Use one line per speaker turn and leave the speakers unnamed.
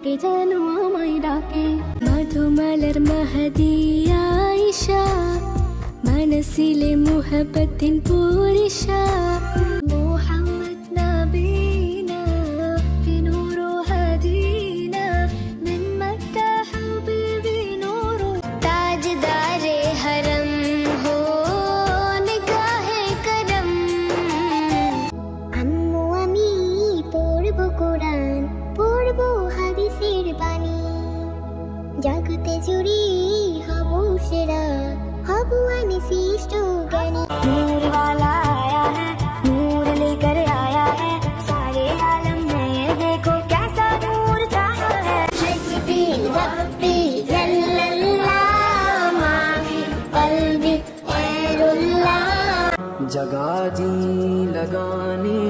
কে যেন আমায় ডাকে। മധുമലർ മഹദിയ ആയിഷ മനസ്സിലെ മുഹബത്തിൻ പൂരിഷ മുഹമ്മദ് നബീന ബിനൂറു ഹദീന മിൻ മക്ക ഹബീബി നൂറു താജ്ദാരെ ഹറം ഹോ നിഗാഹെ കരം।
আম্মু আমি পড়বো কোরআন, পড়বো হাদিসের বাণী, জগতে জুড়ি হব সেরা, হব আমি শ্রেষ্ঠ জ্ঞানী। নূর वाला आया है, नूर लेकर आया है, सारे आलम में देखो कैसा नूर छाया है। हस्बी रब्बी जल्लल्लाह माफी कल्बी गैरुल्लाह।
जगा जी लगाने